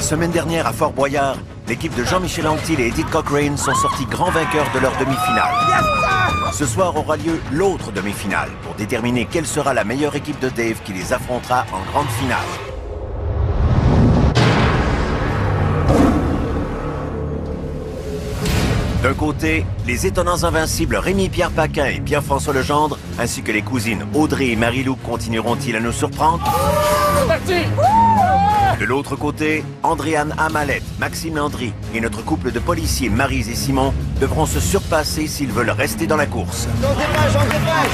semaine dernière à Fort Boyard, l'équipe de Jean-Michel Anctil et Edith Cochrane sont sortis grands vainqueurs de leur demi-finale. Ce soir aura lieu l'autre demi-finale pour déterminer quelle sera la meilleure équipe de Dave qui les affrontera en grande finale. D'un côté, les étonnants invincibles Rémi-Pierre Paquin et Pierre-François Legendre, ainsi que les cousines Audrey et Marie-Lou continueront-ils à nous surprendre? C'est parti! De l'autre côté, Andréane Amalette, Maxime Landry et notre couple de policiers Maryse et Simon devront se surpasser s'ils veulent rester dans la course. On dépêche!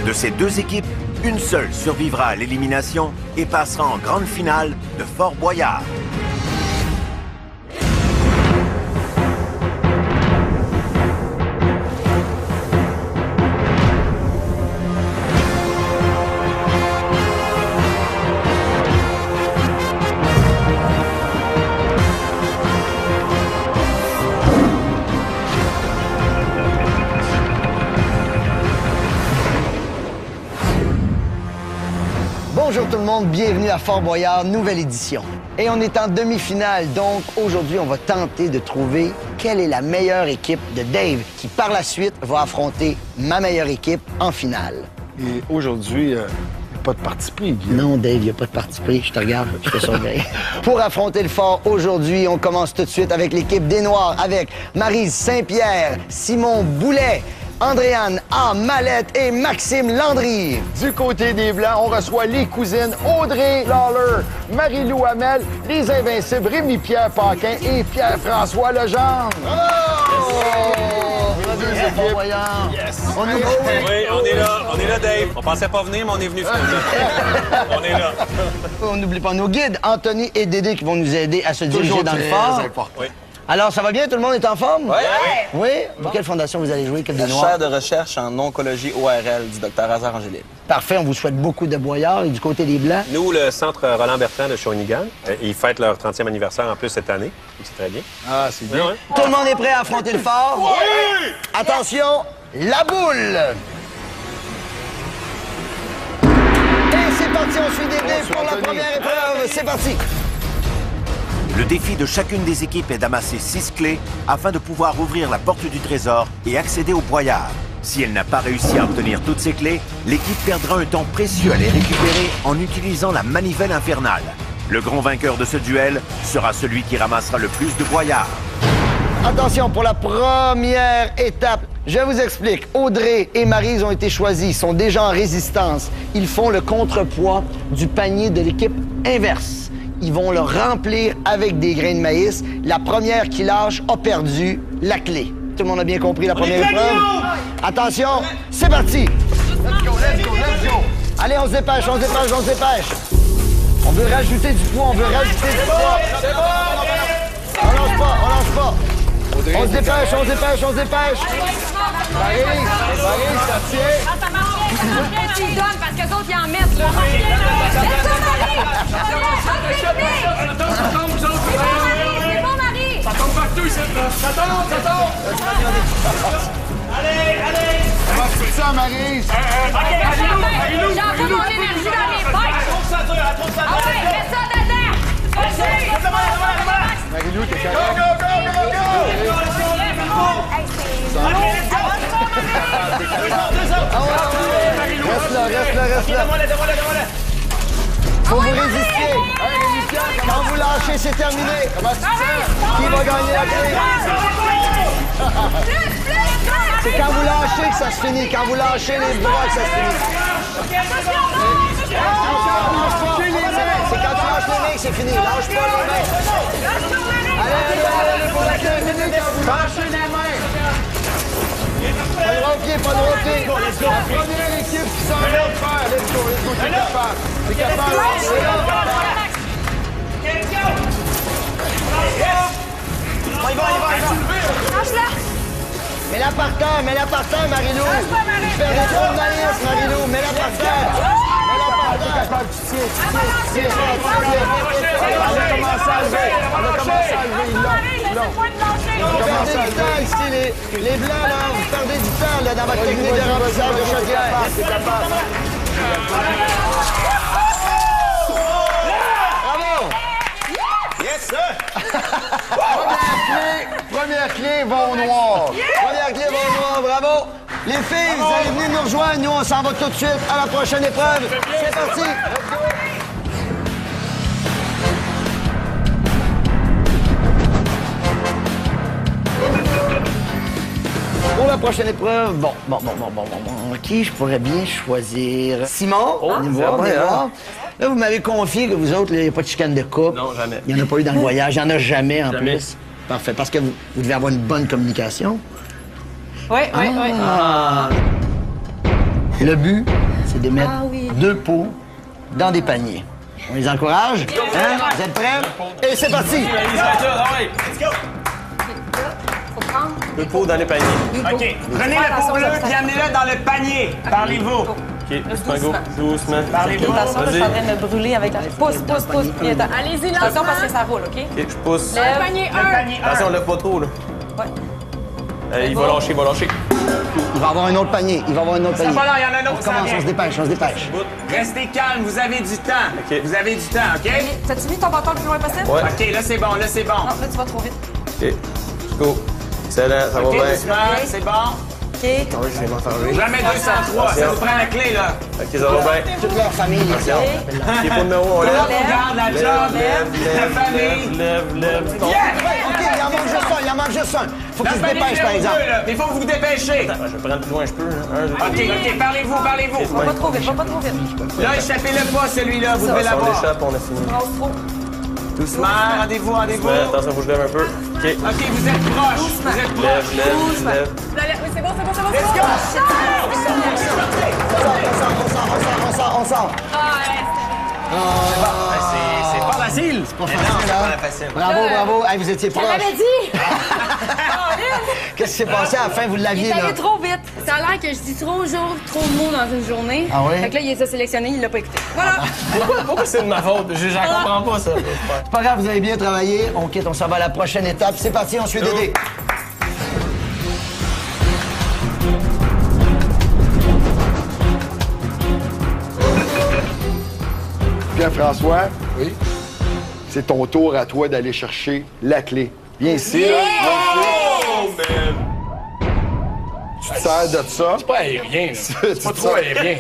De ces deux équipes, une seule survivra à l'élimination et passera en grande finale de Fort Boyard. Bonjour tout le monde, bienvenue à Fort Boyard, nouvelle édition. Et on est en demi-finale, donc aujourd'hui on va tenter de trouver quelle est la meilleure équipe de Dave qui par la suite va affronter ma meilleure équipe en finale. Et aujourd'hui, il n'y a pas de parti pris, Guy. Non Dave, il n'y a pas de parti pris, je te regarde, je te surveille. Pour affronter le fort aujourd'hui, on commence tout de suite avec l'équipe des Noirs, avec Maryse Saint-Pierre, Simon Boulet, Andréane Amalette et Maxime Landry. Du côté des Blancs, on reçoit les cousines Audrey Lawler, Marie-Lou Hamel, les Invincibles Rémi-Pierre Paquin et Pierre-François Legendre. On est là, Dave. On pensait pas venir, mais on est venu finalement. On est là. On n'oublie pas nos guides, Anthony et Dédé, qui vont nous aider à se diriger dans le fort. Oui. Alors, ça va bien? Tout le monde est en forme? Oui. Oui? Pour quelle fondation vous allez jouer? Quelle des La Noirs? chaire de recherche en oncologie ORL du Dr Hazard Angélil. Parfait, on vous souhaite beaucoup de boyards. Et du côté des Blancs? Nous, le centre Roland Bertrand de Shawinigan, ils fêtent leur 30e anniversaire en plus cette année. C'est très bien. Ah, c'est bien. Ouais. Tout le monde est prêt à affronter le fort? Oui! Attention, la boule! Et c'est parti, on suit Dédé pour la première épreuve. C'est parti! Le défi de chacune des équipes est d'amasser 6 clés afin de pouvoir ouvrir la porte du trésor et accéder au boyard. Si elle n'a pas réussi à obtenir toutes ces clés, l'équipe perdra un temps précieux à les récupérer en utilisant la manivelle infernale. Le grand vainqueur de ce duel sera celui qui ramassera le plus de boyards. Attention, pour la première étape, je vous explique. Audrey et Maryse ont été choisis, sont déjà en résistance. Ils font le contrepoids du panier de l'équipe inverse. Ils vont le remplir avec des grains de maïs. La première qui lâche a perdu la clé. Tout le monde a bien compris la première épreuve? Attention, c'est parti! Let's go, let's go, let's go! Allez, on se dépêche, on se dépêche, on se dépêche! On veut rajouter du poids, on veut rajouter du poids! On lâche pas, on lâche pas! On se dépêche, on se dépêche, on se dépêche! Maryse, ça tient! Ah, ça marche bien, ça marche bien, tu le donnes parce que les autres, ils en mettent, là. C'est bon, Marie! Ça tombe partout ici, là. Ça tombe! Allez! Comment tu fais ça, Maryse? J'envoie mon énergie dans les bikes! Ah ouais, mets ça dedans! Marie-Lou, t'es correct? Reste là. Faut vous résister. Quand vous lâchez, c'est terminé. Qui va gagner la clé? C'est quand vous lâchez que ça se finit. Quand vous lâchez les bras que ça se finit. C'est quand tu lâches les mains que c'est fini. Lâche pas les mains. Allez, pour la clé. Lâchez les mains. Pas de droit au pied, pas de droit au pied. La première équipe qui s'en vient de faire. Let's go, t'es capable. T'es capable. On y va! Lâche-la! Mets-la par terre, Marie-Lou. Tu fais des trop de maïs, Marie-Lou. Mets-la par terre. T'es capable, tu tiens. Elle a commencé à lever. Vous perdez du temps ici, les Blancs, là. Vous perdez du temps, là, dans votre technique de remplissage de chaudière. T'es capable. Bravo! premières clés vont noires. Première clé, bon, bravo. Les filles, vous allez venir nous rejoindre. Nous, on s'en va tout de suite à la prochaine épreuve. C'est parti. Pour la prochaine épreuve, bon. Qui je pourrais bien choisir? Simon, venez me voir, venez voir. Là, vous m'avez confié que vous autres, il n'y a pas de chicane de couple. Non, jamais. Il n'y en a pas eu dans le voyage. Il n'y en a jamais, en Jamais. plus. Parfait. Parce que vous devez avoir une bonne communication. Oui. Le but, c'est de mettre 2 pots dans des paniers. On les encourage? Hein? Vous êtes prêts? Et c'est parti! Le pot dans les paniers. OK. Prenez le pot bleu et amenez-le dans le panier. Parlez-vous. OK, doucement, go. Doucement. Parlez-vous. Attention, je suis en train de me brûler avec la... Pousse. Allez-y, là. Attention parce que ça roule, OK? OK, je pousse. Lève. Panier Le 1. panier 1. Attention, on lève pas trop, là. Ouais. Il va lâcher, il va lâcher. Il va y avoir un autre panier. Il va y avoir un autre Ça panier. va là, il y en a un autre On qui s'en commence, vient. on se dépêche. Restez calme, vous avez du temps. OK. Vous avez du temps, OK? T'as-tu mis ton bâton le plus loin possible? Ouais. OK, là, c'est bon. Non, là, tu vas trop vite. OK. Let's go. Excellent, ça va OK, bien. doucement, c'est bon. OK. Jamais 203, ça vous prend la clé, là. OK, ça va bien. Toute leur famille. OK, pot numéro 1, on Là, lève. on garde la job, la famille. Lève. OK, il en manque juste un. Faut La qu'il se famille dépêche, par numéro exemple. 2, là. Il faut que vous vous dépêchez. Je vais prendre plus loin, je peux. Hein. OK, parlez-vous. Va pas trop vite. Là, échappez-le pas, celui-là, vous devez Si on l'avoir. l'échappe, on a fini. Grosse trop. Doucement, rendez-vous. Doucement, attention, faut que je lève un peu. OK. OK, vous êtes proche. Vous êtes proche. Lève. Oui, c'est bon. Let's go. On sort. C'est pas facile. Pas facile, hein? Bravo. Hey, vous étiez proche. J'avais dit. Qu'est-ce qui s'est passé à la fin? Vous Il l'aviez, est là? allé trop vite. Ça a l'air que je dis trop de mots dans une journée. Ah oui? Fait que là, il les a sélectionnés, il l'a pas écouté. Voilà. Pourquoi c'est de ma faute? J'en comprends pas, ça. C'est pas grave, vous avez bien travaillé. On quitte, on s'en va à la prochaine étape. C'est parti, on suit Dédé. Pierre-François. Oui? C'est ton tour à toi d'aller chercher la clé. Viens ici. Oh, man! Tu te sers de ça. C'est pas aérien, là. C'est pas Tu trop te- aérien.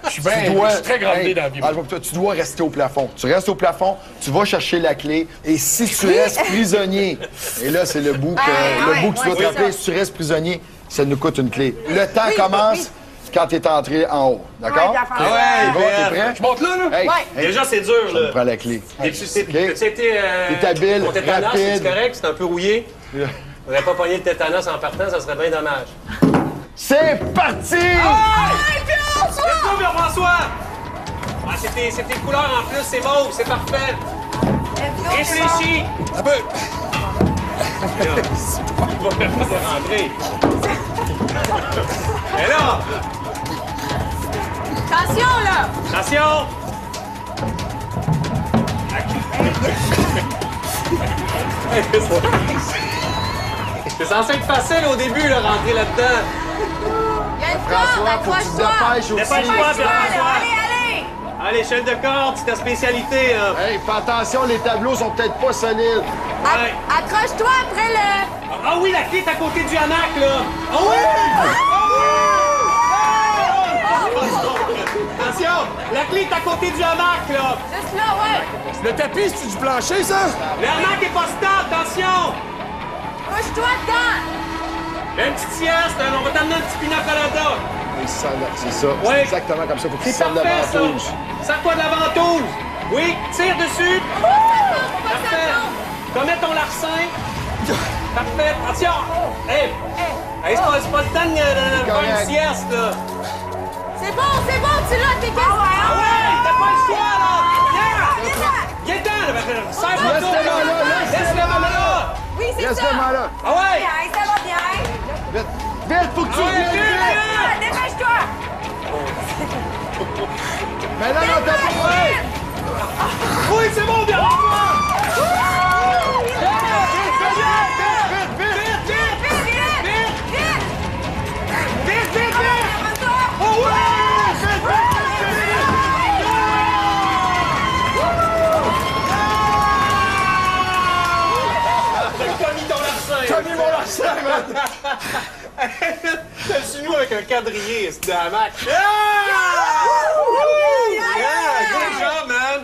Je suis bien... Tu dois- Je suis très grandé Hey, dans la vie. parle-moi pour toi, tu dois rester au plafond. Tu restes au plafond, tu vas chercher la clé, et si tu restes prisonnier, et là, c'est le bout que, tu dois te rappeler, si tu restes prisonnier, ça nous coûte une clé. Le temps commence quand tu es entré en haut. D'accord? Ah ouais, Tu vas, t'es prêt? Je monte là, là? Hey, hey, Déjà, c'est dur, ça me là. prend la clé. T'as-tu été... T'es habile, Ton tétanos, rapide. c'est correct? C'est un peu rouillé? Faudrait pas pogner le tétanos en partant, ça serait bien dommage. C'est parti! Let's go, Pierre-François! Ah, c'est tes couleurs en plus, c'est mauve, c'est parfait. Réfléchis! Un peu. Il va faire pas rentrer. Mais là! Attention, là. Attention! C'est censé être facile au début, là, rentrer là-dedans. Il y a une François, corde, faut que tu te accroche-toi. dépêches aussi. Dépêche-toi, Pierre-François! Allez. Allez, chaîne de corde, c'est ta spécialité, là. Hey, fais attention, les tableaux sont peut-être pas solides. Ouais. Accroche-toi après le... Ah oui, la clé est à côté du hamac, là! Ah oui! Attention! La clé est à côté du hamac, là! Juste là, ouais. Le tapis, c'est du plancher, ça? Le hamac est pas stable, attention! Couche-toi dedans. Fais une petite sieste, hein, on va t'amener un petit pina colada! C'est ça, Ouais. c'est exactement comme ça. Faut que tu C'est sortes de la parfait, ça! ventouse. Sers-toi de la ventouse! Oui, tire dessus! Parfait! Commets ton larcin! Parfait! Attention! Hey! Hey, c'est pas le temps de faire Correct. une sieste, là! C'est bon, tu l'as, t'es quasiment. Ah ouais! T'as pas le choix, là! Viens! Viens-t'en, là! Serre-toi Laisse le main là, Laisse le main là! Oui, c'est Laisse ça. le main là. Ah ouais! Bien, ça va bien. Vite, vite, faut que tu Ah ouais, viennes vite, vite. vite! Dépêche-toi. Mais là, non, t'as pas... Oui, c'est bon, bien! T'as mis ton larcin! T'as mis mon quadrillé, c'est de la match. Yeah! Good job, man!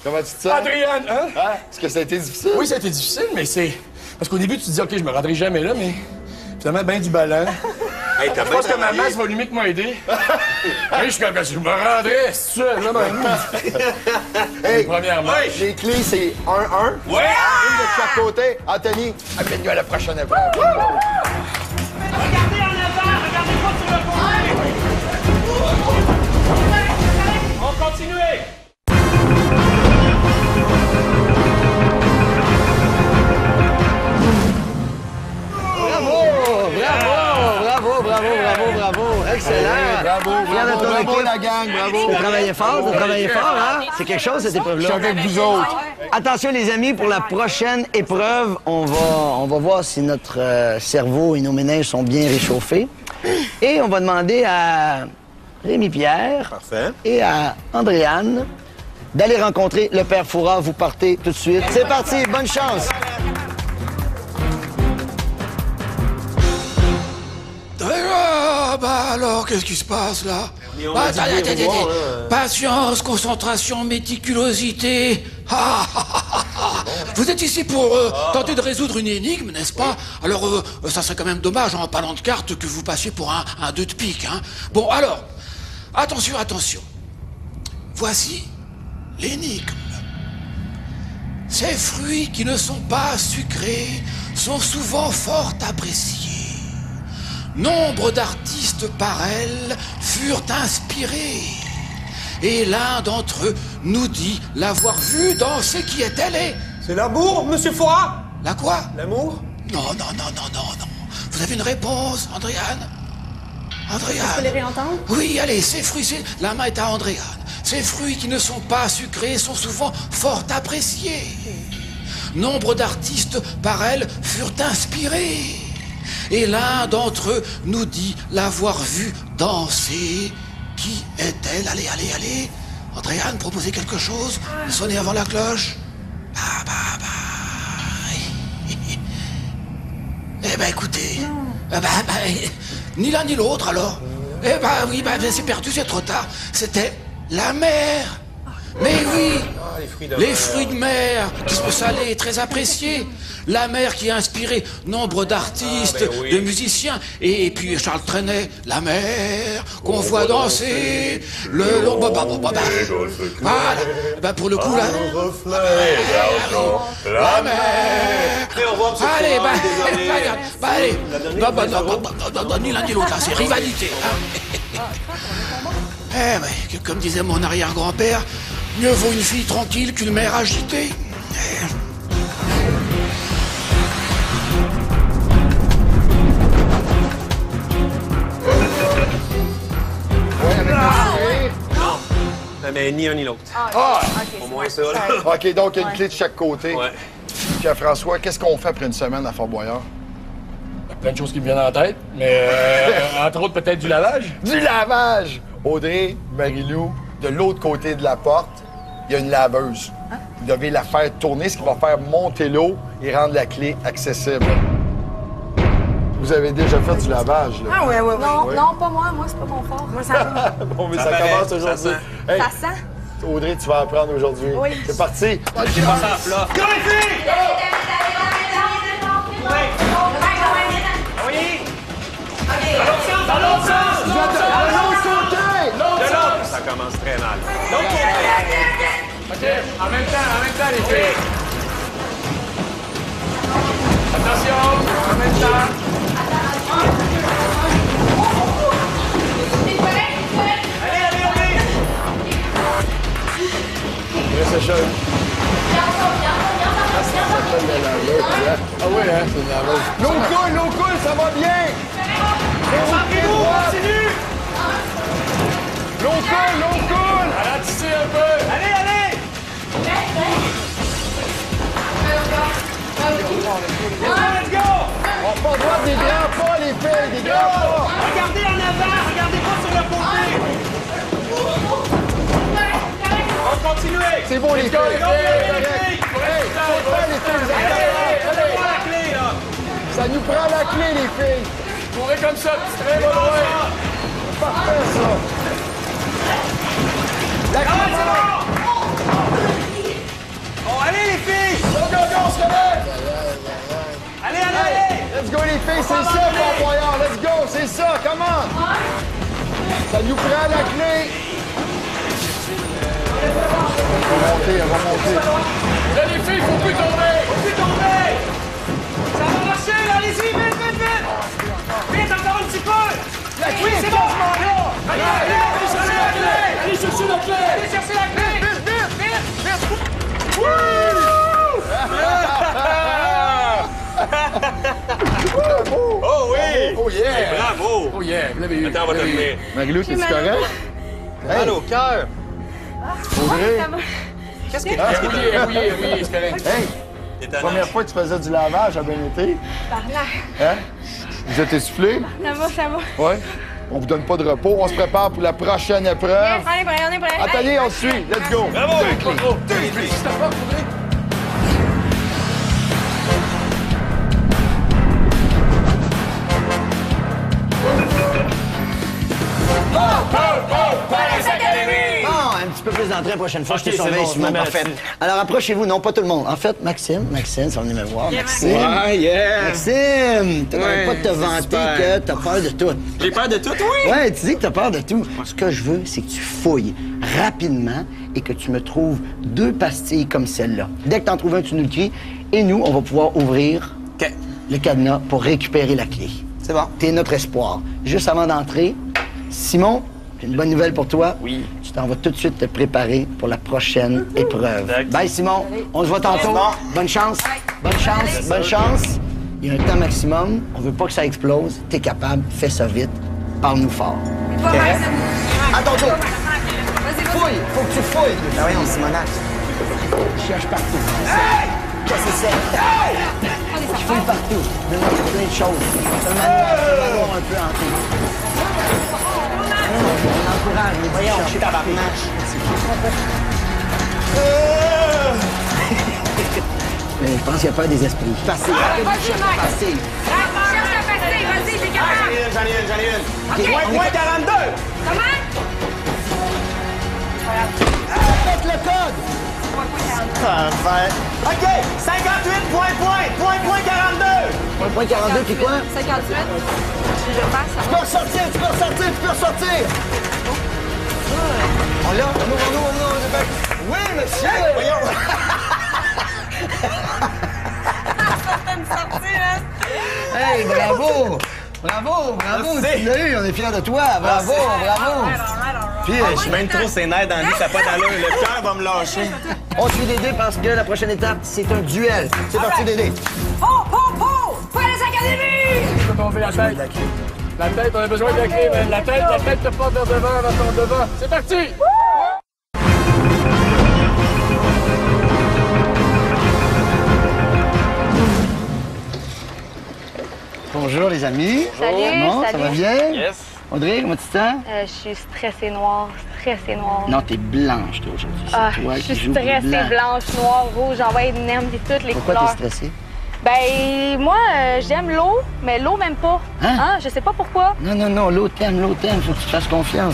Comment tu te sens? Adrienne, hein? Est-ce que ça a été difficile? Oui, ça a été difficile, mais c'est... Parce qu'au début, tu te dis, OK, je me rendrai jamais là, mais finalement, ben du ballon. Hey, Je pense que ma masse volumique m'a aidé. Hey, je suis comme, je me rendrais, c'est ça, là, Hey, premièrement. les clés, c'est 1-1. Ouais! Une de chaque côté. Anthony, amène-nous à la prochaine épreuve. Regardez en avant, regardez pas sur le côté. On continue. Bravo. Excellent. Bravo, la gang, bravo. T'as travaillé fort, hein? C'est quelque chose, cette épreuve-là. Je suis avec vous autres. Attention, les amis, pour la prochaine épreuve, on va voir si notre cerveau et nos méninges sont bien réchauffés. Et on va demander à Rémi-Pierre et à Andréane d'aller rencontrer le père Fouras. Vous partez tout de suite. C'est parti, bonne chance. Bah alors, qu'est-ce qui se passe là? Attendez. Patience, concentration, méticulosité. Vous êtes ici pour tenter de résoudre une énigme, n'est-ce pas? Alors, ça serait quand même dommage, en parlant de cartes, que vous passiez pour un 2 de pique, hein? Bon, alors, attention. Voici l'énigme. Ces fruits qui ne sont pas sucrés sont souvent fort appréciés. Nombre d'artistes par elle furent inspirés. Et l'un d'entre eux nous dit l'avoir vue danser. Qui est-elle? C'est l'amour, monsieur Fouras? La quoi? L'amour? Non. Vous avez une réponse, Andréane? Je peux les réentendre? Oui, allez, ces fruits, la main est à Andréane. Ces fruits qui ne sont pas sucrés sont souvent fort appréciés. Nombre d'artistes par elle furent inspirés. Et l'un d'entre eux nous dit l'avoir vue danser. Qui est-elle? Allez. Andréane, proposez quelque chose. Sonnez avant la cloche. Eh ben, écoutez. Ni l'un ni l'autre, alors. Eh ben, oui, c'est perdu, c'est trop tard. C'était la mer. Mais oui, les fruits de mer, qui sont salés et très appréciés. La mer qui a inspiré nombre d'artistes, de musiciens. Et puis Charles Trenet, la mer qu'on voit danser le long... Voilà. Pour le coup, là... La mer... Allez, regarde. Ni l'un ni l'autre, là, c'est rivalité. Comme disait mon arrière-grand-père, mieux vaut une fille tranquille qu'une mère agitée. Mais ni un ni l'autre. Au moins ça, là. OK, donc il y a une clé de chaque côté. Ouais. Pierre-François, qu'est-ce qu'on fait après une semaine à Fort Boyard? Il y a plein de choses qui me viennent en tête, mais entre autres, peut-être du lavage. Du lavage! Audrey, Marie-Lou, de l'autre côté de la porte, il y a une laveuse. Vous devez la faire tourner, ce qui va faire monter l'eau et rendre la clé accessible. Vous avez déjà fait du lavage, là? Ouais. Non, pas moi. Moi, c'est pas mon fort. Moi, ça va. Bon, mais ça commence aujourd'hui. Hey, Ça sent? Audrey, tu vas apprendre aujourd'hui. Oui. C'est parti! J'ai passé à plat. Go, les filles! Oui! Dans l'autre sens! De l'autre côté! De l'autre! Ça commence très mal. L'autre côté! OK, en même temps, les filles. Attention, en même temps. Allez, allez! Reste chaud. Ah oui, hein, c'est une laveuse. L'eau coule, ça va bien! Centrez-vous, continue! L'eau coule! Ralentissez un peu. Allez! Let's go! On n'a pas le droit des grands pas, les filles, des grands pas! Regardez en avant, regardez pas sur le côté! On continue! C'est bon, les filles! Go, les filles! Hey, faut faire, les filles, vous Allez, allez- allez, la clé, là! Ça nous prend la clé, les filles! Courez comme ça, petit train va loin. Parfait, ça. La clé, c'est bon. Bon, allez, les filles! Go, go, go, on se lève. Allez, allez, allez! Let's go, les filles, c'est ça, Fort Boyard. Let's go, c'est ça, comment? Ça nous prend la clé. Elle va monter, elle va monter. Là, les filles, faut plus tomber. Faut plus tomber! Ça va marcher, là, allez-y, vite, vite, vite! Vite, encore un petit peu! La clé Oui, est c'est bon! quasiment là. Allez, allez, allez chercher la clé! Allez chercher la clé. Allez chercher la clé! Vite, vite, vite, vite! Oh oui! Oh yeah! Bravo! Oh yeah, vous l'avez eu. Attends, on va te tenir. Marie-Lou, t'es-tu correct? Mal au cœur! Audrey? Qu'est-ce que Oui, c'est correct. Hey! Première fois que tu faisais du lavage à bien été? Hein? Vous êtes essoufflé? Ça va. Oui. On vous donne pas de repos. On se prépare pour la prochaine épreuve. Yes, on est prêt. Atelier, on suit. Let's go. Bravo! Bon, un petit peu plus d'entrée la prochaine fois. Ok, Je te c'est surveille, bon, Simon. je me mets Parfait. là-dessus. Alors, approchez-vous. Non, pas tout le monde. En fait, Maxime, ça va venir me voir. Maxime. Ouais, yeah! Maxime, tu Ouais, pas de te c'est vanter super. que t'as peur de tout. J'ai peur de tout, oui! Ouais, tu dis que t'as peur de tout. Ce que je veux, c'est que tu fouilles rapidement et que tu me trouves 2 pastilles comme celle-là. Dès que t'en trouves un, tu nous le cries. Et nous, on va pouvoir ouvrir OK. le cadenas pour récupérer la clé. C'est bon. T'es notre espoir. Juste avant d'entrer, Simon, j'ai une bonne nouvelle pour toi. Oui. Tu t'en vas tout de suite te préparer pour la prochaine épreuve. D'accord. Bye, Simon. On se voit tantôt. Bon. Bonne chance. Bonne chance. Bonne chance. Il y a un temps maximum. On veut pas que ça explose. T'es capable. Fais ça vite. Parle-nous fort. À ton tour. Fouille. Faut que tu fouilles. Ah oui, on Simonac. Cherche partout. Qu'est-ce que c'est? Je fouille partout. Il y a plein de choses. Seulement avoir un peu en tout. On encourage les voyons, je suis tabarnak. Mais je pense qu'il y a peur des esprits. Facile. Vas-y, Max. Facile. Cherche la pastille, vas-y, t'es capable. J'en ai une. OK. Moins 42! Comment? Faites le code. OK! 58, point 42! Point 42, puis quoi? 58. Je passe. Tu peux ressortir. On l'a? Non. Oui, monsieur! Hey, bravo! Bravo! Merci. Tu l'as eu, on est fiers de toi! Bravo! Puis, Je suis même trop sénère dans lui, ça n'a pas d'allure. Le cœur va me lâcher. on suit Dédé parce que la prochaine étape, c'est un duel. C'est parti, Dédé. Pour les académies! Je peux tomber la tête. La tête, on a besoin de la clé, mais la tête te porte vers ton devant. C'est parti! Bonjour, les amis. Salut, Bon, ça salut. va bien? Yes. Audrey, comment tu te sens? Je suis stressée noire. Non, t'es blanche, toi, aujourd'hui. C'est Ah, toi je qui suis joues stressée, blanc. blanche, noire, rouge, envoyée de nem, puis toutes les Pourquoi couleurs. t'es stressée? Ben, moi, j'aime l'eau, mais l'eau même pas. Hein? Je sais pas pourquoi. Non, l'autre t'aime, faut que tu te fasses confiance.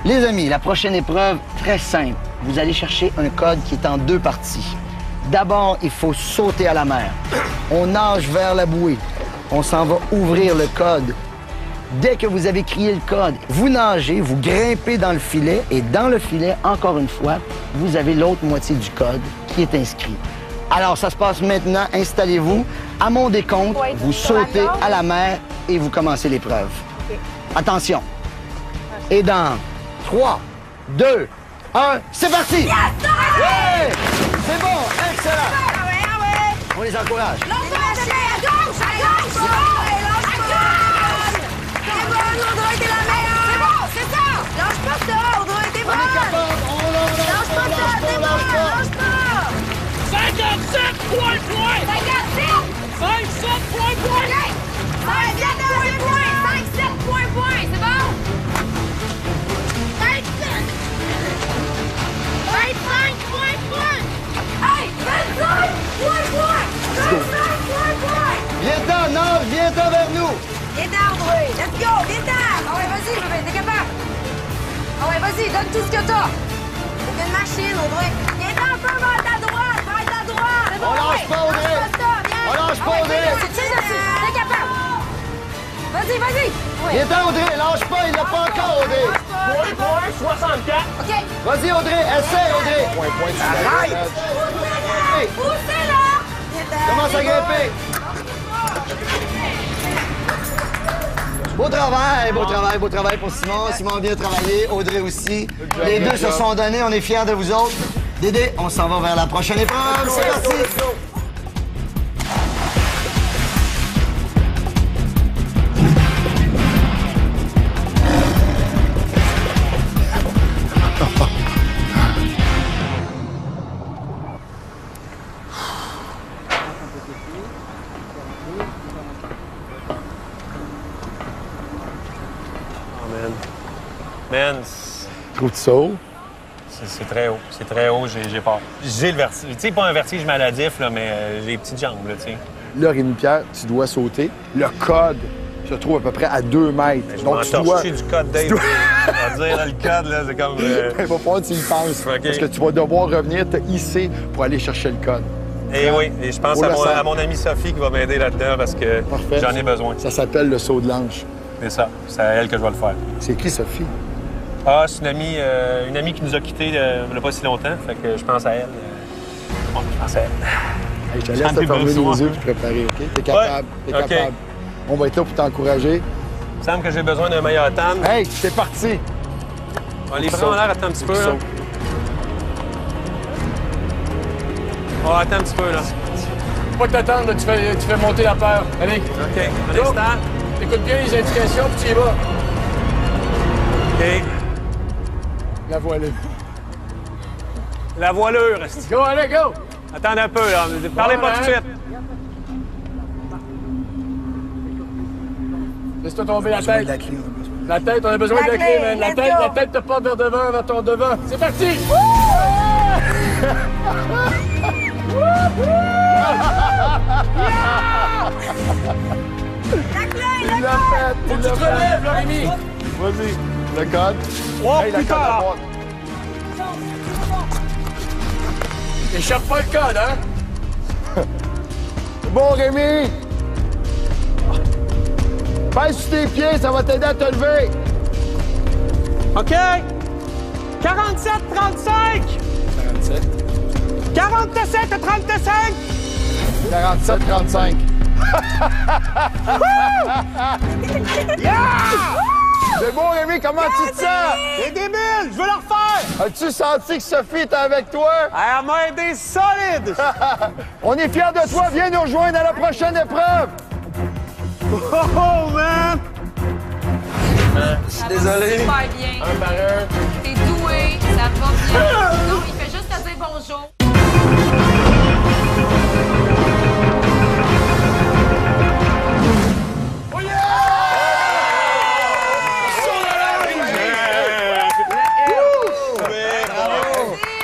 Les amis, la prochaine épreuve, très simple. Vous allez chercher un code qui est en 2 parties. D'abord, il faut sauter à la mer. On nage vers la bouée. On s'en va ouvrir le code. Dès que vous avez crié le code, vous nagez, vous grimpez dans le filet et dans le filet, encore une fois, vous avez l'autre moitié du code qui est inscrit. Alors, ça se passe maintenant. Installez-vous. À mon décompte, Ouais, vous sur la sautez corde. à la mer et vous commencez l'épreuve. OK. Attention. Et dans 3, 2, 1, c'est parti! Yes! Ouais! C'est bon, excellent! Ah ouais! On les encourage. Lance-toi à gauche! À gauche! À gauche! C'est bon, Audrey, t'es la meilleure! C'est bon, c'est ça! Lâche pas ça, Audrey, t'es On est bonne! capable, on lâche Lâche pas ça, t'es bonne! Lâche pas! 57 points! 57! 57 points! 57 points! C'est bon? 25 points! Hey! 25 points! 25 points! Viens-t'en, nage, viens-t'en Vas-y, donne tout ce que t'as. C'est une machine, Audrey. Viens un peu vers ta droite, vers ta droite. C'est bon, On lâche pas, Audrey. On lâche pas, Audrey. Tire dessus, t'es capable. Vas-y, vas-y. Il est temps, Audrey. Lâche pas, il l'a pas encore, Audrey. Point 64. OK. Vas-y, Audrey. Essaye, Audrey. Arrête! Poussez-la. Commence à grimper. Beau travail pour Simon. Simon a bien travaillé, Audrey aussi. Les deux se sont donnés, on est fiers de vous autres. Dédé, on s'en va vers la prochaine épreuve. C'est parti. Man, Trouves-tu ça haut? c'est très haut. C'est très haut, j'ai peur. J'ai le vertige. Tu sais, pas un vertige maladif, là, mais j'ai les petites jambes, là, tu sais. Là, Rémi-Pierre, tu dois sauter. Le code se trouve à peu près à 2 mètres. Je m'entorche du code, Dave. On va dire, le code, là, c'est comme... Il va falloir que tu y penses. OK. Parce que tu vas devoir revenir te hisser pour aller chercher le code. Et oui, et je pense à mon amie Sophie qui va m'aider là-dedans parce que Parfait. j'en ai besoin. Ça s'appelle le saut de l'ange. C'est ça. C'est à elle que je vais le faire. C'est qui, Sophie? Ah, c'est une amie qui nous a quittés il n'y a pas si longtemps. Fait que je pense à elle. Bon, je pense à elle. Hey, je te laisse te fermer les yeux et te préparer, OK? T'es capable. T'es OK. capable. On va être là pour t'encourager. Il me semble que j'ai besoin d'un meilleur tan. Hey, c'est parti! Les bras ont l'air, attends un petit peu, là. Oh, attends un petit peu, là. Faut pas t'attendre, là, tu fais monter la peur. Allez. OK, un Go. instant. Écoute bien les indications, puis tu y vas. OK. La voilure. La voilure. esti. Go, allez, go! Attends un peu, là. Parlez pas tout de suite. Laisse-toi tomber la tête. La tête, on a besoin de la clé, man. La tête te porte vers devant, vers ton devant. C'est parti! Il l'a fait! Faut que tu te relèves, là, Rémi! Vas-y. Le code. Oh, Hey, la putain, code à là. droite. Échappe pas le code, hein? Bon, Rémi! Pèse sur tes pieds, ça va t'aider à te lever. OK. 47, 35. 47 à 35. 47, 35. C'est bon, Rémi, comment tu te sens? C'est débile, je veux le refaire. As-tu senti que Sophie était avec toi? Elle m'a aidé solide. On est fiers de toi. Viens nous rejoindre à la prochaine épreuve. Oh, man. Je suis désolé. Super bien. Un par un. T'es doué, ça va bien. Non, il fait juste te dire bonjour.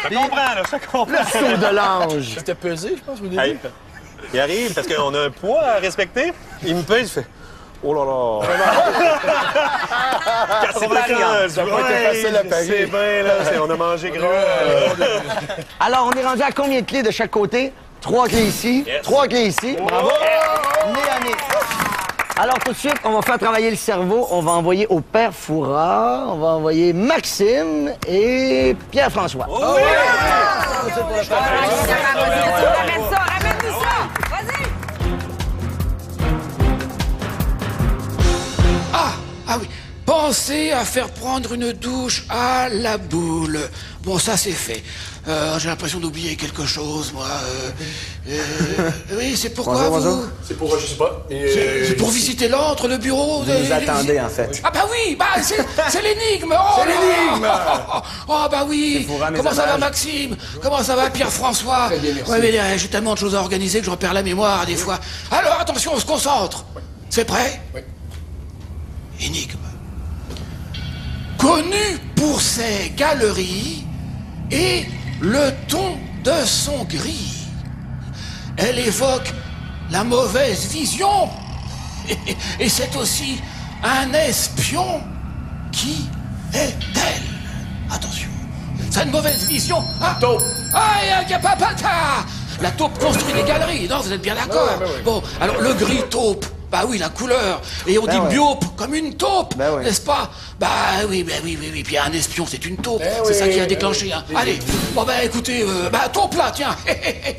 Je comprends, là. Je comprends. Le saut de l'ange. C'était pesé, je pense, au début. Hey, il arrive parce qu'on a un poids à respecter. Il me pèse, il fait... Oh là là! C'est pas rien. Ça va être facile à parier. C'est bien, là. On a mangé gros. Alors, on est rendu à combien de clés de chaque côté? 3 clés ici, 3 clés ici. Bravo! Nez à nez. Alors, tout de suite, on va faire travailler le cerveau. On va envoyer au père Fouras, on va envoyer Maxime et Pierre-François. Ramène ça, ramène-nous ça. Vas-y. Ah oui, pensez à faire prendre une douche à la boule. Bon, ça c'est fait. J'ai l'impression d'oublier quelque chose, moi. Oui, c'est pourquoi vous... C'est pour, je sais pas. C'est pour visiter l'antre, le bureau. Vous nous attendez, en fait. Ah bah oui, bah c'est l'énigme. Oh, C'est l'énigme. Oh bah oui. C'est pour ramener Comment les ça va, hommages. Maxime? Comment ça va, Pierre-François? Très bien, merci. Ouais, mais j'ai tellement de choses à organiser que je repère la mémoire des fois. Alors attention, on se concentre. C'est prêt? Oui. Énigme. Connu pour ses galeries et le ton de son gris. Elle évoque la mauvaise vision. Et c'est aussi un espion. Qui est-elle? C'est une mauvaise vision. Ah, taupe. La taupe construit des galeries. Non, vous êtes bien d'accord? Bon, alors le gris taupe. Bah oui, la couleur. Et on dit biope, comme une taupe, n'est-ce pas? Bah oui. Puis il y a un espion, c'est une taupe. C'est ça qui a déclenché. Hein. Allez, bon bah écoutez, taupe là, tiens.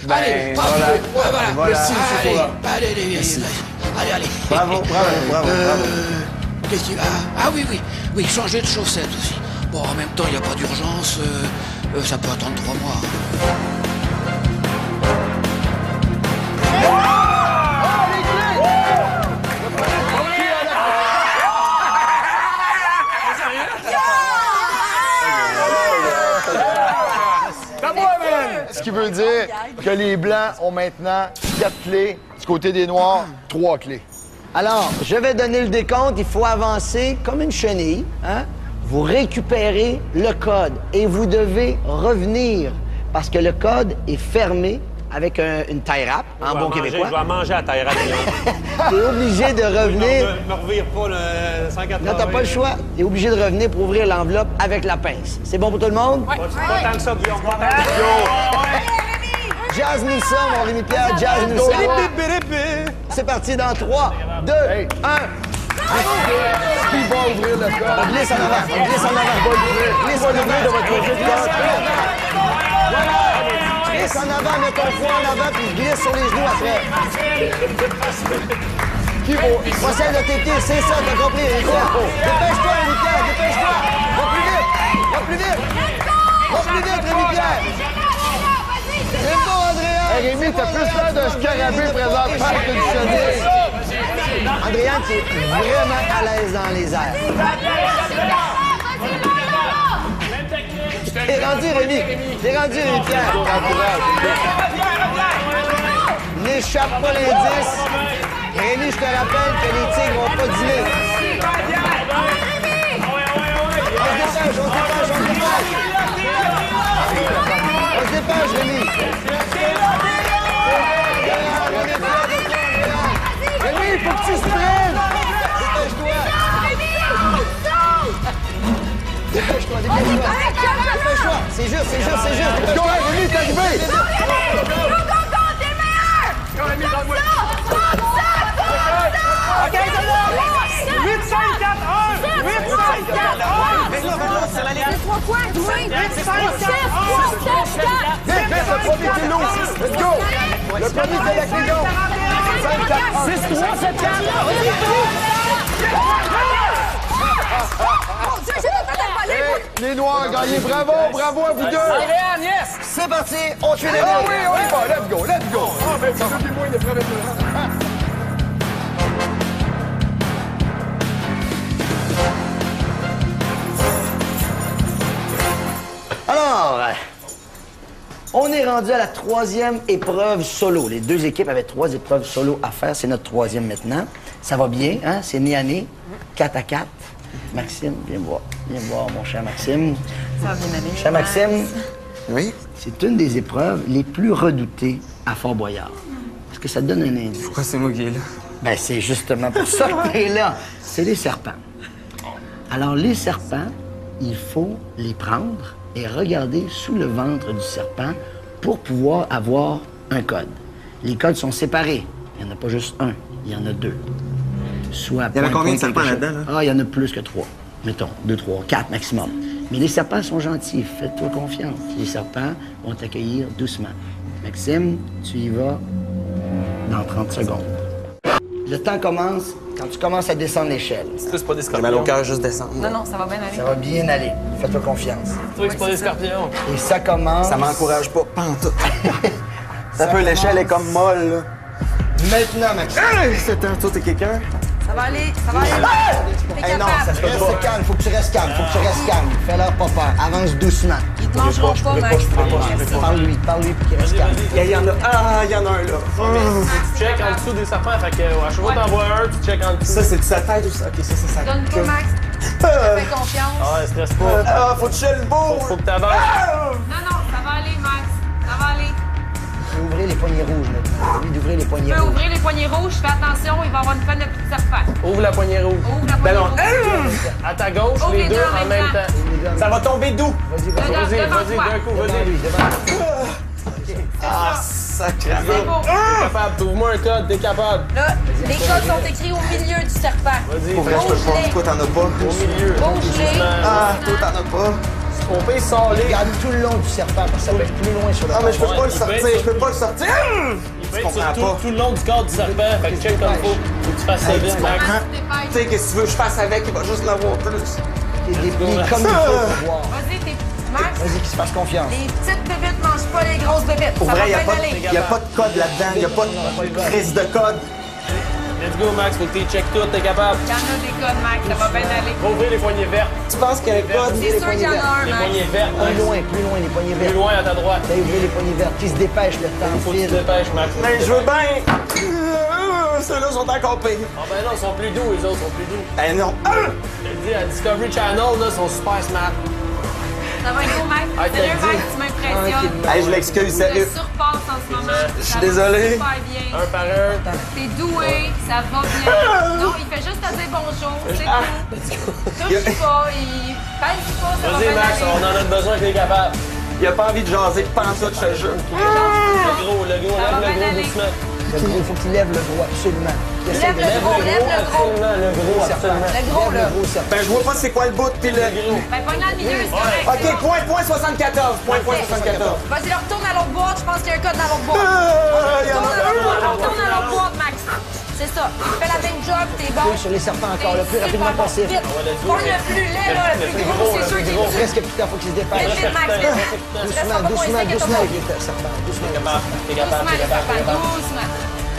Allez, voilà. Merci, monsieur Paula. Allez. Bravo. Qu'est-ce qu'il y a? Ah oui, changer de chaussettes aussi. Bon, en même temps, il n'y a pas d'urgence. Ça peut attendre 3 mois. Ce qui veut dire que les Blancs ont maintenant 4 clés. Du côté des Noirs, 3 clés. Alors, je vais donner le décompte. Il faut avancer comme une chenille. Hein? Vous récupérez le code et vous devez revenir parce que le code est fermé avec une tie wrap en bon québécois. Je vais manger à la tie wrap. Tu es obligé de revenir. Ne me revire pas le 180. Non, t'as pas le choix. Tu es obligé de revenir pour ouvrir l'enveloppe avec la pince. C'est bon pour tout le monde? Pas tant que ça, Guillaume. Jazz nous sommes, mon Rémi-Pierre, jazz nous sommes. C'est parti dans 3, 2, 1. Qui va ouvrir le code? On glisse en avant, Glisse en avant de votre côté. Glisse en avant, mets ton foie en avant, puis glisse sur les genoux après. Qui va? Procède de tes pieds, c'est ça, t'as compris, Rémi-Pierre. Dépêche-toi, Rémi-Pierre, dépêche-toi. Va plus vite, Rémi-Pierre. C'est bon, Andréane! Hey, Rémi, t'as plus l'air d'un scarabée présentement que du chenille. Andréane, tu es vraiment à l'aise dans les airs. T'es rendu, Rémi. T'es rendu, Rémi-Pierre. N'échappe pas l'indice. Rémi, je te rappelle que les tigres n'ont pas dîné. On se dépêche, Rémi. Rémi, il faut que tu sprintes! Dépêche-toi. C'est juste. Go, Rémi, t'es arrivé! Go, t'es meilleur! Comme ça! OK, c'est là! 8, 5, 4, 1! 8, 5, 4, 1! C'est 3 quoi? 8, 5, 4, 1! 7, 3, 7, 4! Vite, le premier qui l'ouvre! Let's go! Le premier qui a la clé d'eau! 5, 4, 1! 6, 3, 7, 4! Les Noirs ont gagné. Bravo à vous deux! C'est parti, on tue les Ah oui, on y va! Let's go! Ah, ben, c'est ceux qui mouillent de frères et Alors, on est rendu à la 3e épreuve solo. Les 2 équipes avaient 3 épreuves solo à faire. C'est notre 3e maintenant. Ça va bien, hein? C'est nez à nez, 4 à 4. Maxime, viens me voir. Viens me voir, mon cher Maxime. Ça va bien aller. Cher Maxime, oui? C'est une des épreuves les plus redoutées à Fort-Boyard. Est-ce que ça te donne un indice? Pourquoi c'est moi qui est là? Ben, c'est justement pour ça que t'es là. C'est les serpents. Alors, les serpents, il faut les prendre et regarder sous le ventre du serpent pour pouvoir avoir un code. Les codes sont séparés. Il n'y en a pas juste un, il y en a 2. Soit il y en a combien de serpents là-dedans? Là? Ah, il y en a plus que 3. Mettons, 2, 3, 4 maximum. Mais les serpents sont gentils, faites-toi confiance. Les serpents vont t'accueillir doucement. Maxime, tu y vas dans 30 secondes. Le temps commence quand tu commences à descendre l'échelle. C'est pas des scorpions. J'ai mal au cœur juste descendre. Non, ça va bien aller. Ça va bien aller. Fais-toi confiance. C'est pas des scorpions. Et ça commence... Ça m'encourage pas, pantoute. Ça peut, l'échelle est comme molle, là. Maintenant, Maxime. Hey, c'est un tour, t'es quelqu'un? Ça va aller, ça va aller. T'es Hey, non, capable. ça se reste calme, faut que tu restes calme, Fais-leur pas peur, avance doucement. Ils te mangeront pas, Max. Parle-lui pour qu'il reste calme. Il y en a un, là. Tu check en dessous des serpents, fait que à chaque fois que t'en vois un, tu check en dessous. Ça, c'est de sa tête ou ça? Ok, ça, c'est sa Donne pas, queue. Max. Fais confiance. Ah, stresse pas. Faut toucher le beau! Faut que t'avances. Non, ça va aller, Max. Ça va aller. Ouvrez les poignées rouges, là. Lui d'ouvrir les Tu poignées peux rouges. ouvrir les poignées rouges. Fais attention, il va y avoir une panne de petits serpents. Ouvre la poignée rouge. Ouvre la poignée rouge. À ta gauche, Ouvre les deux en même temps. Les Ça va tomber d'où? Vas-y, d'un coup, vas-y. Ah, sacrément. C'est beau. T'es capable, trouve-moi un code, t'es capable. Là, les codes sont écrits au milieu du serpent. Vas-y, Pour vrai, je peux pas. Toi, t'en as pas. au milieu. Bouge-les. Ah, toi, t'en as pas. On peut sort-les. Regarde tout le long du serpent, parce que ça va être plus loin sur le Ah, mais je peux bord. pas le sortir, je peux pas le sortir. Il peut être comprends sur pas. tout le long du corps du serpent. Fait que check comme faut. Faut que tu fasses ça bien, Max. Tu sais, qu'est-ce que tu veux que je fasse avec? Il va juste l'avoir plus. T'es déplié comme il faut pour voir. Vas-y, t'es... Max, Vas-y, qu'il se fasse confiance. les petites bébites mangent pas les grosses bébites. Pour Ça vrai, va il bien aller. y a pas de code là-dedans. Il y a pas de prise de code. Let's go, Max. Faut que tu check tout. T'es capable. Il y en a des codes, Max. Ça va bien aller. Va ouvrir les poignées vertes. Tu penses qu'il y a un code? C'est sûr qu'il y en a un, Les Max. poignées vertes, Max. Plus loin, les poignées Plus vertes. loin à ta droite. T'as ouvert les poignées vertes. Qui se dépêche, le temps Faut que tu te file. dépêches, Max. Mais je veux bien. Ceux-là sont encore pires. Ah ben non, ils sont plus doux, les autres sont plus doux. Eh non. Je te dis, à Discovery Channel, là, ils sont super smart. Ça va être beau, Max. Ah, t'as Sérieux, dit. Max, tu m'impressionnes. Hey, je m'excuse, Tu sérieux. te surpasses en ce moment. Je suis Ça va désolé. super bien. Un par un. T'es doué, ça va bien. Non, il fait juste te dire bonjour, c'est tout. Touche pas, il pèse pas, ça va Vas-y, bien Max, aller. on en a besoin que t'es capable. Il a pas envie de jaser, pantoute, je te jure. Le gros, Ça va lève le bien gros aller. doucement. Il faut qu'il lève le gros, absolument. Il essaie Lève de le gros, lève le gros. Absolument, le gros, absolument. Le gros, là. le gros serpent. Ben, je vois pas c'est quoi le bout, pis le... Ben, pogne dans le milieu, c'est correct. OK, point 74. Point 74. Vas-y, là, retourne à l'autre boîte. Je pense qu'il y a un code dans l'autre boîte. Il y en a Retourne à l'autre boîte, Max. C'est ça. Fais la même job, t'es bon. Oui, sur les serpents encore, le plus rapidement possible. Pogne le plus laid, là, le plus gros, c'est sûr qu'il est Presque putain, faut qu'il se dépêche. Vite, vite, Max, vite. Doucement, doucement, doucement avec les serpents. Doucement. T'es capable, Doucement, t'es les capable, t'es serpents, capable. doucement.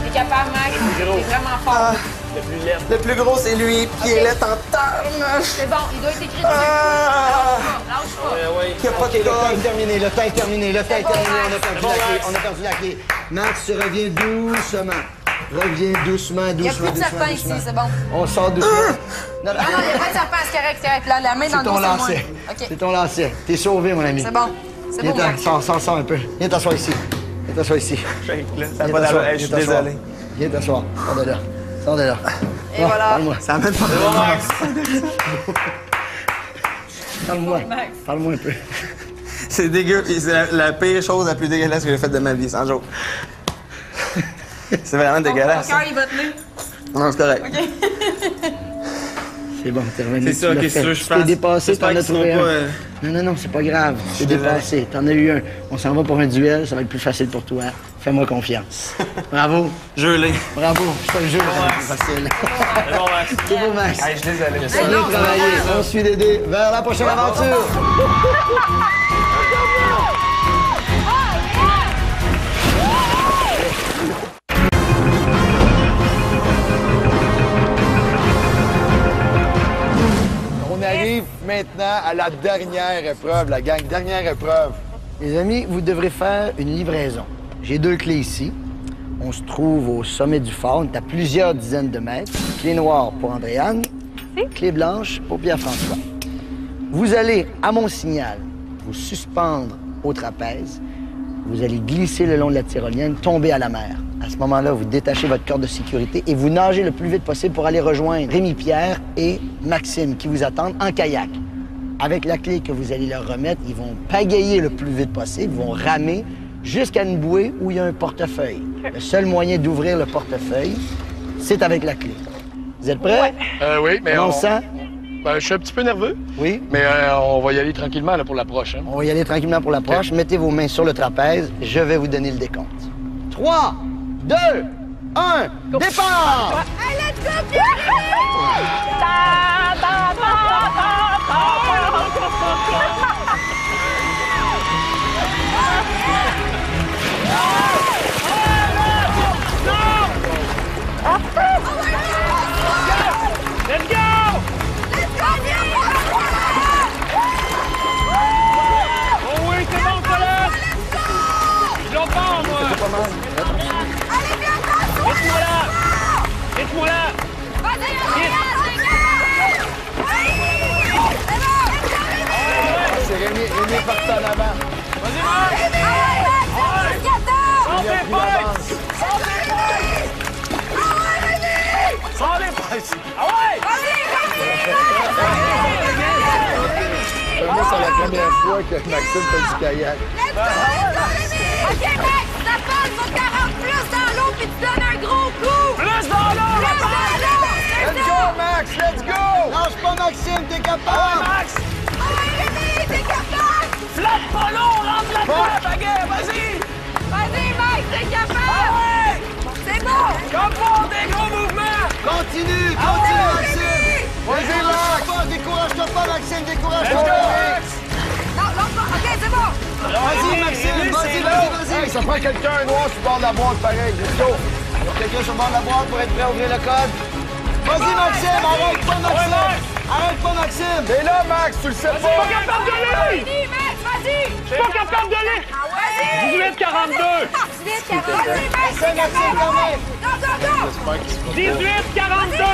T'es capable, Max. T'es vraiment fort. Le plus laid. Le plus gros, c'est lui, pis il est là en tabarnak. C'est bon, il doit être écrit dessus. Lâche pas. Ouais. Il y a pas OK, de le temps code. est terminé, le temps est terminé, le temps est bon, terminé. Max. On a perdu C'est bon, la clé, Max. on a perdu la clé. Max, tu reviens doucement. Reviens doucement, Il n'y a doucement, plus de serpent ici, c'est bon. On sort doucement. Non, Non, non, il n'y a pas de serpent, c'est correct, c'est correct. La main dans c'est le dos, ton c'est moi. lancer. OK, C'est ton lancer. T'es sauvé, mon ami. c'est bon. C'est Viens bon, t'en- Max. sors un peu. Viens t'asseoir ici. Viens t'asseoir ici. Ça Viens va pas t'asseoir, d'allure. Je suis viens t'asseoir. désolé. Viens t'asseoir. Sors de là. Sors de là. Et voilà. Parle-moi. Ça amène pas C'est bon, Max. Parle-moi. Max. Parle-moi un peu. C'est dégueu, pis c'est la pire chose la plus dégueulasse que j'ai faite de ma vie, sans joke. C'est vraiment Ton dégueulasse. cœur, il va tenir. Non, c'est correct. C'est bon, t'es revenu. C'est ça, tu l'as qu'est-ce que fait. tu veux que je Tu t'es fasse? dépassé, J'espère t'en as qu'ils seront trouvé pas, un. Non, non, c'est pas grave. Tu t'es désolé. dépassé, t'en as eu un. On s'en va pour un duel, ça va être plus facile pour toi. Fais-moi confiance. Bravo. Gelé. Bravo. Je te le jure, ça va être plus facile. C'est bon, Max. C'est beau, Max. Hey, je suis désolé. Bien travaillé. On suit Dédé vers la prochaine aventure. On arrive maintenant à la dernière épreuve, la gang. Dernière épreuve. Les amis, vous devrez faire une livraison. J'ai 2 clés ici. On se trouve au sommet du phare. On est à plusieurs dizaines de mètres. Clé noire pour Andréane. Clé blanche pour Pierre-François. Vous allez, à mon signal, vous suspendre au trapèze. Vous allez glisser le long de la tyrolienne, tomber à la mer. À ce moment-là, vous détachez votre corde de sécurité et vous nagez le plus vite possible pour aller rejoindre Rémi-Pierre et Maxime qui vous attendent en kayak. Avec la clé que vous allez leur remettre, ils vont pagayer le plus vite possible, ils vont ramer jusqu'à une bouée où il y a un portefeuille. Le seul moyen d'ouvrir le portefeuille, c'est avec la clé. Vous êtes prêts? Oui, mais On sent? Ben, je suis un petit peu nerveux, Oui? mais on va y aller tranquillement là, pour l'approche. Hein. On va y aller tranquillement pour l'approche. Mettez vos mains sur le trapèze. Je vais vous donner le décompte. 3, 2, 1, départ! Hey, let's go, Pierre-Rémi! Ta, ta, ta, ta, ta. Let's go! Oh oui, c'est bon, Colette! Je l'entends, moi! Laisse-moi là! Laisse-moi là! C'est Rémi parti en avant. Vas-y, Max! Sans tes points! Sans les points! Ah ouais! c'est la première fois que Maxime fait du kayak. OK, Max, ça passe, faut que t'arrentres plus dans l'eau puis tu donnes un gros coup. Plus dans l'eau, Plus dans l'eau. Let's go, Max! Let's go! Lâche pas, Maxime, t'es capable! Ouais, Max! Rémi, t'es capable. Flatte pas l'eau, rentre là-dedans, baguette, vas-y! Vas-y, Max, t'es capable. Ah ouais! C'est bon. Comme pour des gros mouvements! Continue, Ah continue, ouais, Maxime! Vas-y, Max! Décourage-toi pas, Maxime, décourage-toi Let's go, pas! Max! Non, lâche pas. OK, c'est bon. Vas-y, Maxime, vas-y! Hey, ça prend quelqu'un noir sur le bord de la boîte, pareil. Let's go! Quelqu'un sur le bord de la boîte pour être prêt à ouvrir le code? Vas-y, Maxime, arrête pas, Maxime! Arrête pas, Maxime! T'es là, Max, tu le sais Je suis pas pas! capable de lire! Rémi, Max, vas-y. Je suis pas capable de lire! Ah ouais. 18-42! 18-42. Max, t'es capable. quand même. Non. 18-42!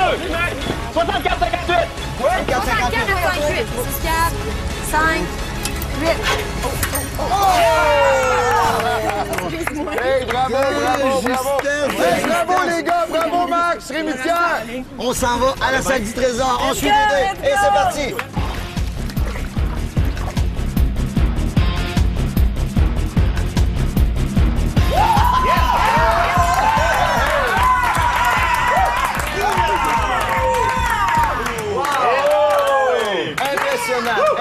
64-58! Ouais, 4-58. 6, 4, 5, 8. Hey, bravo, bravo, bravo! Hey, bravo, les gars! Bravo, Max! Rémi Pierre! On s'en va à la salle du trésor. On suit Audrey. Et c'est parti!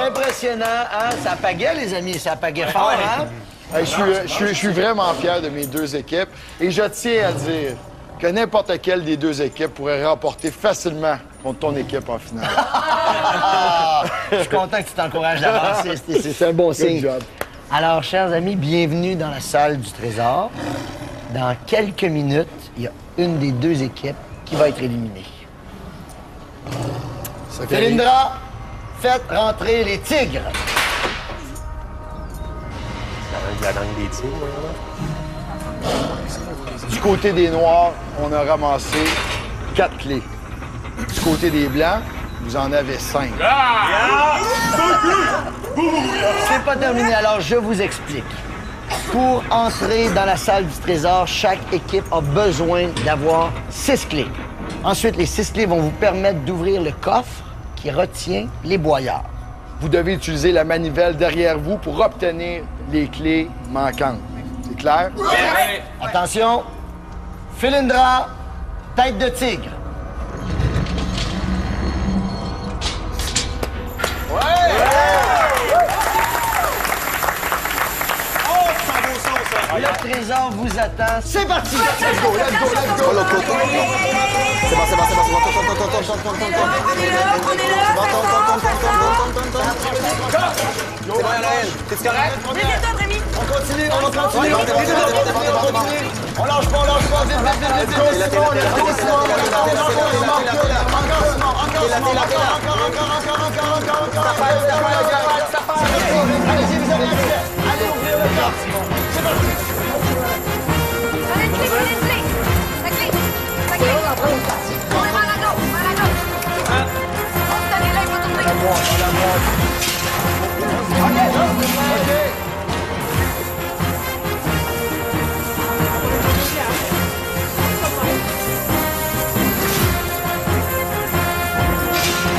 Impressionnant, hein? Ça pagaie, les amis, ça pagaie fort, hein? Hey, je suis vraiment fier de mes deux équipes et je tiens à dire que n'importe quelle des deux équipes pourrait remporter facilement contre ton équipe en finale. Je suis content que tu t'encourages d'avancer. C'est un bon signe. job. Alors, chers amis, bienvenue dans la salle du trésor. Dans quelques minutes, il y a une des deux équipes qui va être éliminée. Felindra, faites rentrer les tigres. La langue des tigres, Du côté des Noirs, on a ramassé 4 clés. Du côté des Blancs, vous en avez 5. C'est pas terminé, alors je vous explique. Pour entrer dans la salle du trésor, chaque équipe a besoin d'avoir 6 clés. Ensuite, les 6 clés vont vous permettre d'ouvrir le coffre qui retient les boyards. Vous devez utiliser la manivelle derrière vous pour obtenir les clés manquantes. C'est clair? Attention, Felindra, tête de tigre. Le trésor vous attend. C'est parti! Let's go, let's go, let's go! C'est bon, tourne. C'est bon, Anaël. T'es-tu correct? On continue, on va continuer. On lâche pas, vite. Allez-y, vous avez accès. Allez ouvrir le coffre. C'est parti.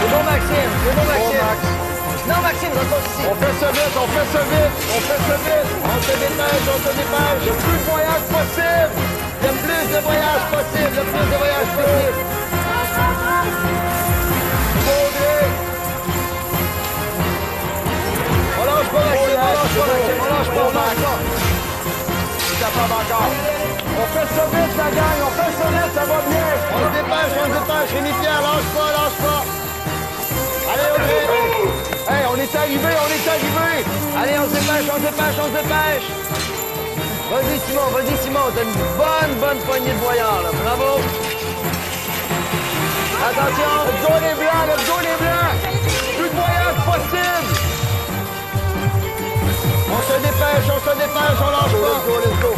C'est bon, Maxime. Non, Maxime, reste pas ici. On fait ça vite. On se dépêche. Il y a plus de voyages possible. Le plus de voyages possible. On lâche pas, Maxime. Capable encore. On fait ça vite, la gang. Ça va bien. On se dépêche. Rémi Pierre, lâche pas. Allez, Audrey. Hey, on est arrivé. Allez, on se dépêche. Vas-y, Simon. T'as une bonne poignée de voyards, là. Bravo. Attention. Let's go, les Blancs. Plus de voyages possible. On se dépêche, on lâche pas. Let's go.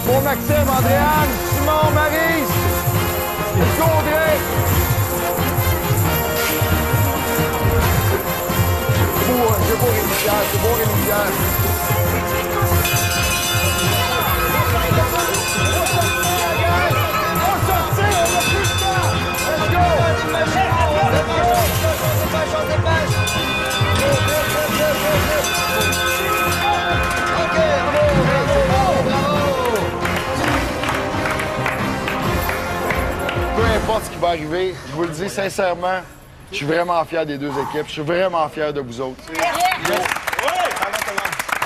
Bon, Maxime, Andréane, Simon, Maryse. Let's go, Audrey. C'est beau, Rémi Pierre. On sortit, on a plus de temps. Let's go. importe ce qui va arriver, je vous le dis sincèrement, je suis vraiment fier des deux équipes. Je suis vraiment fier de vous autres.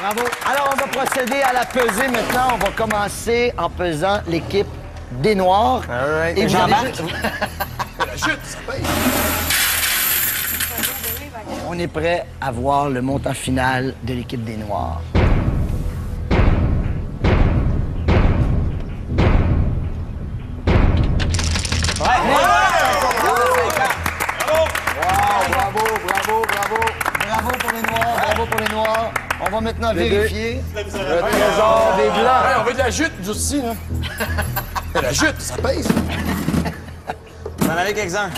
Bravo. Alors, on va procéder à la pesée maintenant. On va commencer en pesant l'équipe des Noirs. All right. Et vous J'embarque. allez La chute, ça paye. On est prêt à voir le montant final de l'équipe des Noirs. Bravo pour les Noirs, bravo pour les Noirs. On va maintenant vérifier le trésor des Blancs. Hey, on veut de la jute, nous aussi, là. Mais la chute, ça pèse. Vous en avez quelques-uns.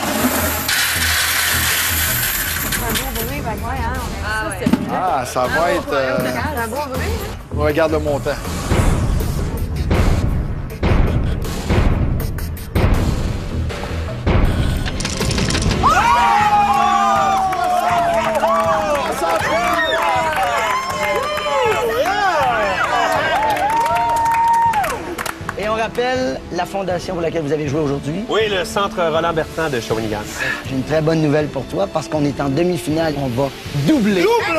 Ah, ça va être... Regarde le montant. Et on rappelle la fondation pour laquelle vous avez joué aujourd'hui. Oui, le centre Roland Bertrand de Shawinigan. J'ai une très bonne nouvelle pour toi parce qu'on est en demi-finale. On va doubler. Ce qui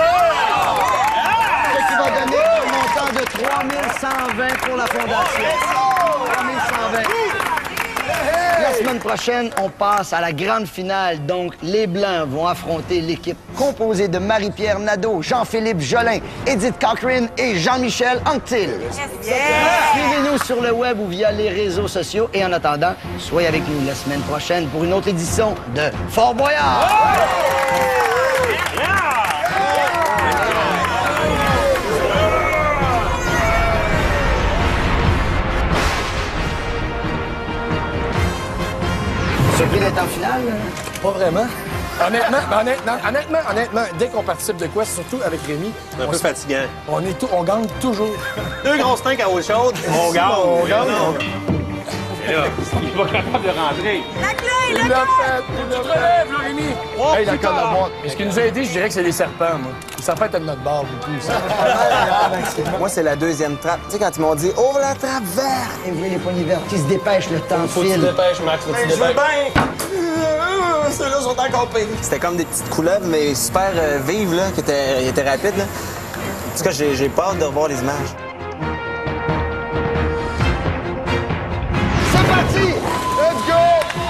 va donner un montant de 3120 pour la fondation. 3120. La semaine prochaine, on passe à la grande finale. Donc, les Blancs vont affronter l'équipe composée de Marie-Pierre Nadeau, Jean-Philippe Jolin, Edith Cochrane et Jean-Michel Anctil. Suivez-nous sur le web ou via les réseaux sociaux. Et en attendant, soyez avec nous la semaine prochaine pour une autre édition de Fort Boyard. Surpris d'être en finale? Pas vraiment. Honnêtement, dès qu'on participe de quoi, surtout avec Rémi, C'est un peu fatigant. on gagne toujours. 2 grosses tanks à eau chaude. On gagne. On gagne. Il va capable de rentrer. La clé, Il l'a fait! Tu te relèves, là, Rémi! Hey, la colle de boîte. Mais ce qui nous a aidé, je dirais que c'est les serpents, moi. Les serpents étaient de notre bord beaucoup, ça. Moi, c'est la deuxième trappe. Tu sais, quand ils m'ont dit « Ouvre la trappe verte! Et vous voyez les poignées vertes qui se dépêchent, le temps Faut que tu te file. dépêches, Max. Faut que » tu te Je veux dépêches. bien! Ceux-là sont encore pires. C'était comme des petites couleuvres, mais super vives, là, qui étaient rapides, là. En tout cas, j'ai peur de revoir les images. C'est parti! Let's go!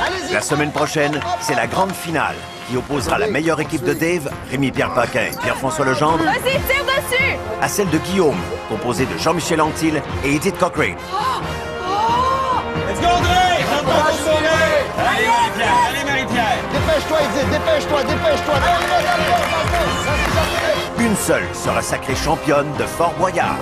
Allez-y! La semaine prochaine, c'est la grande finale qui opposera la meilleure équipe de Dave, Rémi-Pierre Paquin, Pierre-François Legendre, Vas-y, tire dessus! à celle de Guillaume, composée de Jean-Michel Anctil et Edith Cochrane. Let's go, André! Allez, Marie-Pierre! Allez, Marie-Pierre! Dépêche-toi, Edith, dépêche-toi, dépêche-toi! Une seule sera sacrée championne de Fort Boyard.